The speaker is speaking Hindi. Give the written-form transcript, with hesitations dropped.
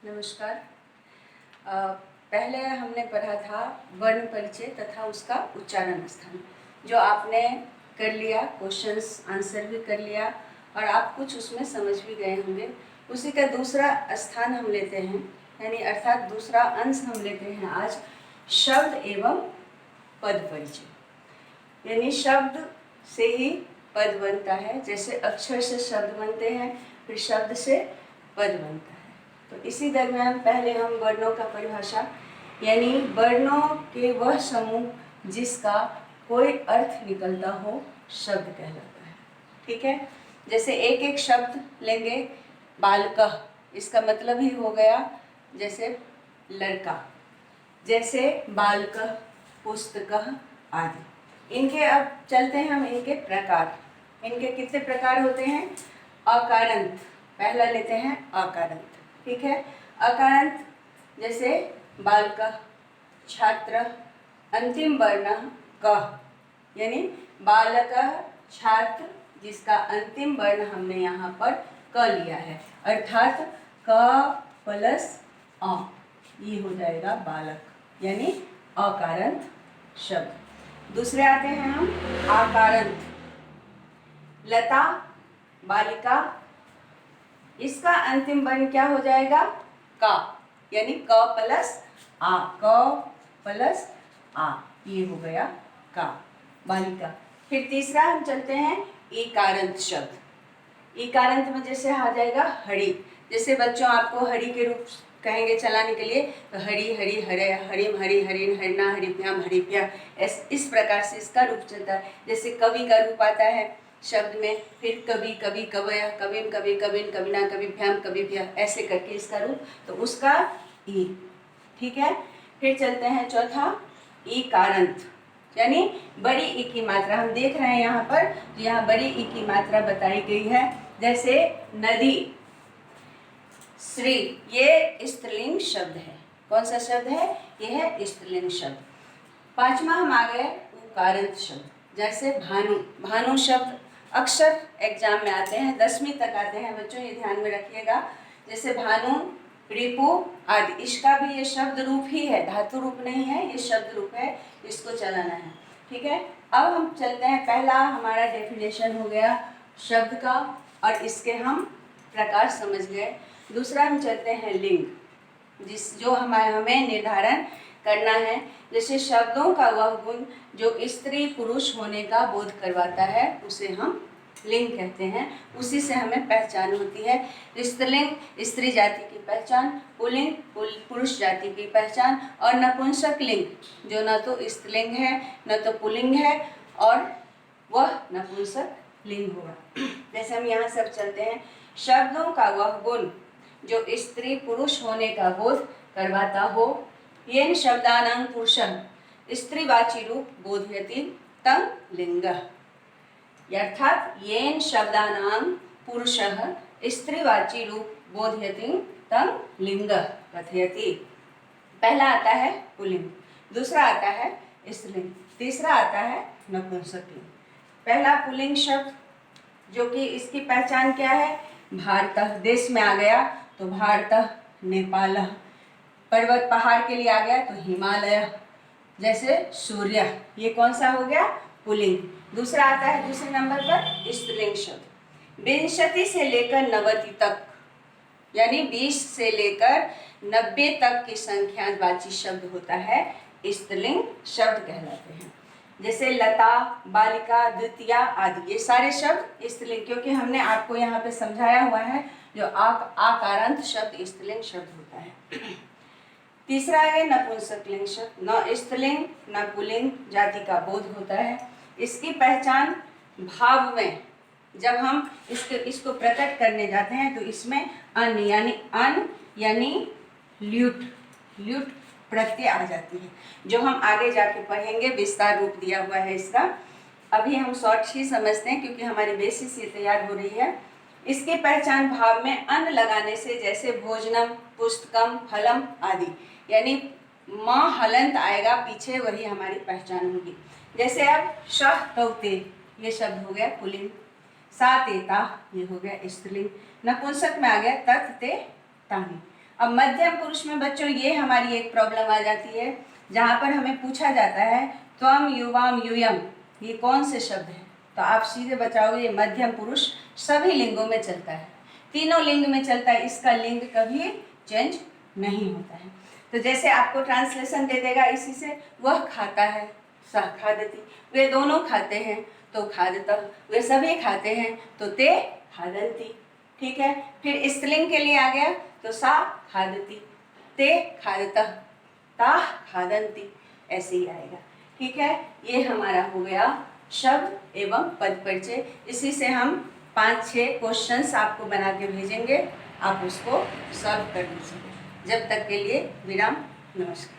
नमस्कार। पहले हमने पढ़ा था वर्ण परिचय तथा उसका उच्चारण स्थान, जो आपने कर लिया, क्वेश्चंस आंसर भी कर लिया और आप कुछ उसमें समझ भी गए होंगे। उसी का दूसरा स्थान हम लेते हैं, यानी अर्थात दूसरा अंश हम लेते हैं आज शब्द एवं पद परिचय। यानी शब्द से ही पद बनता है, जैसे अक्षर से शब्द बनते हैं, फिर शब्द से पद बनता है। तो इसी दरमियान पहले हम वर्णों का परिभाषा, यानी वर्णों के वह समूह जिसका कोई अर्थ निकलता हो, शब्द कहलाता है। ठीक है, जैसे एक एक शब्द लेंगे। बालकः, इसका मतलब ही हो गया जैसे लड़का, जैसे बालकः, पुस्तकः आदि। इनके अब चलते हैं हम इनके प्रकार। इनके कितने प्रकार होते हैं? अकारांत, पहला लेते हैं अकारांत। ठीक है, अकारांत जैसे बालकः, छात्र, अंतिम वर्ण क, यानी बालकः छात्र जिसका अंतिम वर्ण हमने यहाँ पर क लिया है, अर्थात क प्लस अ, ये हो जाएगा बालक, यानी अकारांत शब्द। दूसरे आते हैं हम आकारांत। लता, बालिका, इसका अंतिम वर्ण क्या हो जाएगा? का, यानी क प्लस आ, क प्लस आ, ये हो गया का, बालिका। फिर तीसरा हम चलते हैं ईकारांत शब्द। ईकारांत में जैसे आ जाएगा हरि, जैसे बच्चों आपको हरि के रूप कहेंगे चलाने के लिए, तो हरि हरि हरे, हरिम हरि हरिन हरिना हरिभ्याम हरिभ्या, इस प्रकार से इसका रूप चलता है। जैसे कवि का रूप आता है शब्द में, फिर कवि कवि कवय, कविम कवि कविन कविना कविभ्याम कविभ्या, ऐसे करके इसका रूप, तो उसका ई। ठीक है, फिर चलते हैं चौथा ईकारांत, यानी बड़ी ई की मात्रा। हम देख रहे हैं यहाँ पर, यहाँ बड़ी ई की मात्रा बताई गई है, जैसे नदी, श्री, ये स्त्रीलिंग शब्द है। कौन सा शब्द है? यह है स्त्रीलिंग शब्द। पांचवा हम आ गए उकारांत शब्द, जैसे भानु। भानु शब्द अक्सर एग्जाम में आते हैं, 10वीं तक आते हैं बच्चों, ये ध्यान में रखिएगा। जैसे भानु, रिपु आदि, इसका भी ये शब्द रूप ही है, धातु रूप नहीं है, ये शब्द रूप है, इसको चलाना है। ठीक है, अब हम चलते हैं, पहला हमारा डेफिनेशन हो गया शब्द का और इसके हम प्रकार समझ गए। दूसरा हम चलते हैं लिंग, जो हमें निर्धारण करना है। जैसे शब्दों का वह गुण जो स्त्री पुरुष होने का बोध करवाता है, उसे हम लिंग कहते हैं, उसी से हमें पहचान होती है। स्त्रीलिंग स्त्री जाति की पहचान, पुल्लिंग पुरुष जाति की पहचान, और नपुंसक लिंग जो न तो स्त्रीलिंग है न तो पुल्लिंग है, और वह नपुंसक लिंग होगा। जैसे हम यहाँ सब चलते हैं, शब्दों का वह गुण जो स्त्री पुरुष होने का बोध करवाता हो, येन शब्दानां पुरुषः स्त्रीवाची रूप बोधयति तं लिंगः, अर्थात येन शब्दानां पुरुषः स्त्रीवाची रूप बोधयति तं लिंगः कथयति। पहला आता है पुल्लिंग, दूसरा आता है स्त्रीलिंग, तीसरा आता है नपुंसक लिंग। पहला पुल्लिंग शब्द, जो कि इसकी पहचान क्या है? भारतः, देश में आ गया तो भारतः, नेपालः, पर्वत पहाड़ के लिए आ गया तो हिमालय, जैसे सूर्य, ये कौन सा हो गया? पुल्लिंग। दूसरा आता है दूसरे नंबर पर स्त्रीलिंग शब्द, 20 से लेकर 90 तक, यानी 20 से लेकर 90 तक की संख्यावाची शब्द होता है, स्त्रीलिंग शब्द कहलाते हैं। जैसे लता, बालिका, द्वितीया आदि, ये सारे शब्द स्त्रीलिंग, क्योंकि हमने आपको यहाँ पे समझाया हुआ है जो आकारांत शब्द स्त्रीलिंग शब्द होता है। तीसरा है नपुंसक लिंग शब्द, न स्त्रीलिंग न पुल्लिंग जाति का बोध होता है। इसकी पहचान भाव में, जब हम इसको प्रकट करने जाते हैं तो इसमें अन यानी ल्यूट प्रत्यय आ जाती है, जो हम आगे जाके पढ़ेंगे, विस्तार रूप दिया हुआ है इसका। अभी हम शॉर्ट ही समझते हैं क्योंकि हमारी बेसिस ये तैयार हो रही है। इसकी पहचान भाव में अन लगाने से, जैसे भोजनम, पुस्तकम, फलम आदि, यानी म हलंत आएगा पीछे, वही हमारी पहचान होगी। जैसे अब शह तौते, ये शब्द हो गया पुल्लिंग, सा तेता, ये हो गया स्त्रीलिंग, नपुंसक में आ गया तत् ते तानी। अब मध्यम पुरुष में बच्चों ये हमारी एक प्रॉब्लम आ जाती है, जहाँ पर हमें पूछा जाता है त्वम युवाम यूयम, ये कौन से शब्द हैं? तो आप सीधे बताओगे ये मध्यम पुरुष सभी लिंगों में चलता है, तीनों लिंग में चलता है, इसका लिंग कभी चेंज नहीं होता है। तो जैसे आपको ट्रांसलेशन दे देगा इसी से, वह खाता है सह खादति, वे दोनों खाते हैं तो खादतः, वे सभी खाते हैं तो ते खादन्ति। ठीक है, फिर स्त्रीलिंग के लिए आ गया तो सा खादति, ते खादतः, ता खादन्ति, ऐसे ही आएगा। ठीक है, ये हमारा हो गया शब्द एवं पद परिचय। इसी से हम 5-6 क्वेश्चंस आपको बना के भेजेंगे, आप उसको सॉल्व कर लीजिए। जब तक के लिए विराम, नमस्कार।